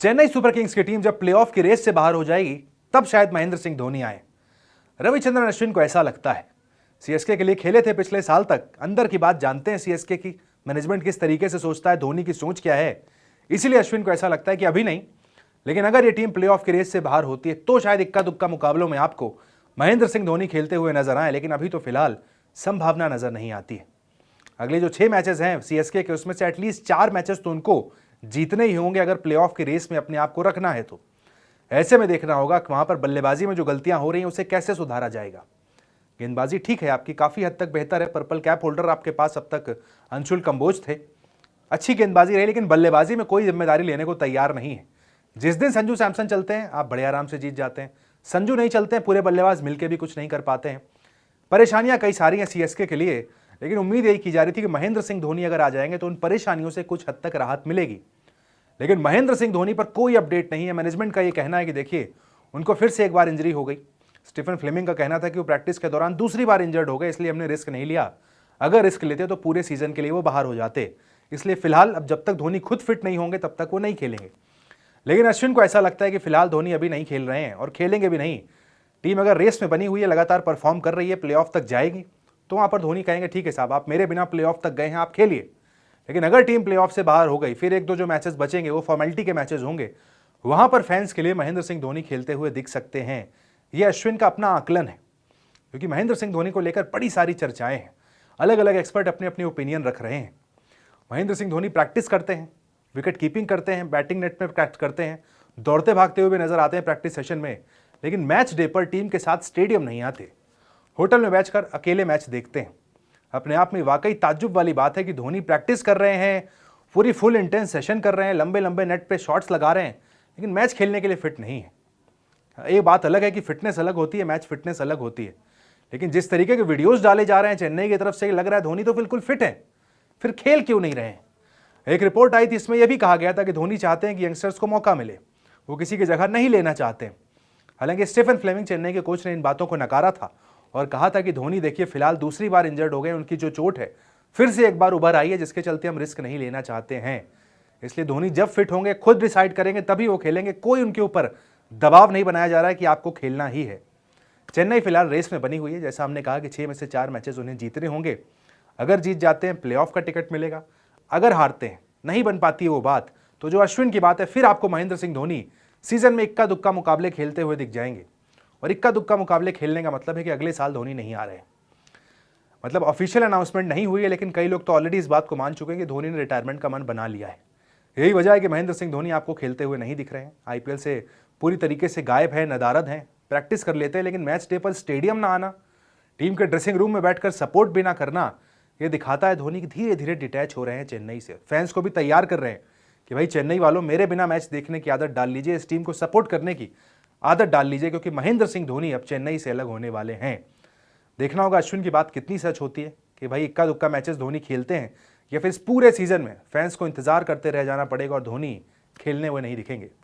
Chennai super Kings की team जब playoff की रेस से बाहर हो जाएगी तब शायद महेंद्र सिंह धोनी आए। रविचंद्रन अश्विन को ऐसा लगता है। सीएसके के लिए खेले थे पिछले साल तक, अंदर की बात जानते हैं सीएसके की मैनेजमेंट किस तरीके से सोचता है, धोनी की सोच क्या है। इसीलिए अश्विन को ऐसा लगता है कि अभी नहीं, लेकिन अगर ये टीम प्लेऑफ की रेस से बाहर होती है तो शायद इक्का दुक्का मुकाबलों में आपको महेंद्र सिंह धोनी खेलते हुए नजर आए। लेकिन अभी तो फिलहाल संभावना नजर नहीं आती है। अगले जो 6 मैचेस हैं सीएसके के, उसमें से एटलीस्ट 4 मैचेस तो उनको जीतने ही होंगे अगर प्लेऑफ की रेस में अपने आप को रखना है तो। ऐसे में देखना होगा कि वहां पर बल्लेबाजी में जो गलतियां हो रही हैं उसे कैसे सुधारा जाएगा। गेंदबाजी ठीक है आपकी, काफी हद तक बेहतर है। पर्पल कैप होल्डर आपके पास अब तक अंशुल कंबोज थे, अच्छी गेंदबाजी रही, लेकिन बल्लेबाजी में कोई जिम्मेदारी लेने को तैयार नहीं है। जिस दिन संजू सैमसन चलते हैं आप बड़े आराम से जीत जाते हैं, संजू नहीं चलते हैं पूरे बल्लेबाज मिलकर भी कुछ नहीं कर पाते हैं। परेशानियां कई सारी हैं सीएसके के लिए, लेकिन उम्मीद यही की जा रही थी कि महेंद्र सिंह धोनी अगर आ जाएंगे तो उन परेशानियों से कुछ हद तक राहत मिलेगी। लेकिन महेंद्र सिंह धोनी पर कोई अपडेट नहीं है। मैनेजमेंट का यह कहना है कि देखिए उनको फिर से एक बार इंजरी हो गई। स्टीफन फ्लेमिंग का कहना था कि वो प्रैक्टिस के दौरान दूसरी बार इंजर्ड हो गए, इसलिए हमने रिस्क नहीं लिया। अगर रिस्क लेते तो पूरे सीजन के लिए वो बाहर हो जाते। इसलिए फिलहाल अब जब तक धोनी खुद फिट नहीं होंगे तब तक वो नहीं खेलेंगे। लेकिन अश्विन को ऐसा लगता है कि फिलहाल धोनी अभी नहीं खेल रहे हैं और खेलेंगे भी नहीं। टीम अगर रेस में बनी हुई है, लगातार परफॉर्म कर रही है, प्लेऑफ तक जाएगी, तो वहां पर धोनी कहेंगे ठीक है साहब, आप मेरे बिना प्लेऑफ तक गए हैं, आप खेलिए। लेकिन अगर टीम प्लेऑफ से बाहर हो गई, फिर एक दो जो मैचेस बचेंगे वो फॉर्मेलिटी के मैचेस होंगे, वहां पर फैंस के लिए महेंद्र सिंह धोनी खेलते हुए दिख सकते हैं। यह अश्विन का अपना आकलन है, क्योंकि महेंद्र सिंह धोनी को लेकर बड़ी सारी चर्चाएं हैं। अलग अलग एक्सपर्ट अपने अपने ओपिनियन रख रहे हैं। महेंद्र सिंह धोनी प्रैक्टिस करते हैं, विकेट कीपिंग करते हैं, बैटिंग नेट में प्रैक्टिस करते हैं, दौड़ते भागते हुए भी नजर आते हैं प्रैक्टिस सेशन में, लेकिन मैच डे पर टीम के साथ स्टेडियम नहीं आते। होटल में बैठकर अकेले मैच देखते हैं। अपने आप में वाकई ताज्जुब वाली बात है कि धोनी प्रैक्टिस कर रहे हैं, पूरी फुल इंटेंस सेशन कर रहे हैं, लंबे लंबे नेट पे शॉट्स लगा रहे हैं, लेकिन मैच खेलने के लिए फिट नहीं है। ये बात अलग है कि फिटनेस अलग होती है, मैच फिटनेस अलग होती है। लेकिन जिस तरीके के वीडियोस डाले जा रहे हैं चेन्नई की तरफ से, लग रहा है धोनी तो बिल्कुल फिट है, फिर खेल क्यों नहीं रहे हैं। एक रिपोर्ट आई थी, इसमें यह भी कहा गया था कि धोनी चाहते हैं कि यंगस्टर्स को मौका मिले, वो किसी की जगह नहीं लेना चाहते। हालांकि स्टीफन फ्लेमिंग चेन्नई के कोच ने इन बातों को नकारा था और कहा था कि धोनी देखिए फिलहाल दूसरी बार इंजर्ड हो गए, उनकी जो चोट है फिर से एक बार उभर आई है, जिसके चलते हम रिस्क नहीं लेना चाहते हैं। इसलिए धोनी जब फिट होंगे, खुद डिसाइड करेंगे, तभी वो खेलेंगे। कोई उनके ऊपर दबाव नहीं बनाया जा रहा है कि आपको खेलना ही है। चेन्नई फिलहाल रेस में बनी हुई है। जैसा हमने कहा कि 6 में से 4 मैचेस उन्हें जीतने होंगे। अगर जीत जाते हैं प्लेऑफ का टिकट मिलेगा, अगर हारते हैं, नहीं बन पाती है वो बात, तो जो अश्विन की बात है, फिर आपको महेंद्र सिंह धोनी सीजन में इक्का दुक्का मुकाबले खेलते हुए दिख जाएंगे। और इक्का दुक्का मुकाबले खेलने का मतलब है कि अगले साल धोनी नहीं आ रहे हैं। मतलब ऑफिशियल अनाउंसमेंट नहीं हुई है, लेकिन कई लोग तो ऑलरेडी इस बात को मान चुके हैं कि धोनी ने रिटायरमेंट का मन बना लिया है। यही वजह है कि महेंद्र सिंह धोनी आपको खेलते हुए नहीं दिख रहे हैं। आईपीएल से पूरी तरीके से गायब है, नदारद हैं, प्रैक्टिस कर लेते हैं, लेकिन मैच डे पर स्टेडियम ना आना, टीम के ड्रेसिंग रूम में बैठकर सपोर्ट भी ना करना, यह दिखाता है धोनी धीरे धीरे डिटैच हो रहे हैं चेन्नई से। फैंस को भी तैयार कर रहे हैं कि भाई चेन्नई वालों, मेरे बिना मैच देखने की आदत डाल लीजिए, इस टीम को सपोर्ट करने की आदत डाल लीजिए, क्योंकि महेंद्र सिंह धोनी अब चेन्नई से अलग होने वाले हैं। देखना होगा अश्विन की बात कितनी सच होती है कि भाई इक्का दुक्का मैचेस धोनी खेलते हैं, या फिर इस पूरे सीजन में फैंस को इंतजार करते रह जाना पड़ेगा और धोनी खेलने हुए नहीं दिखेंगे।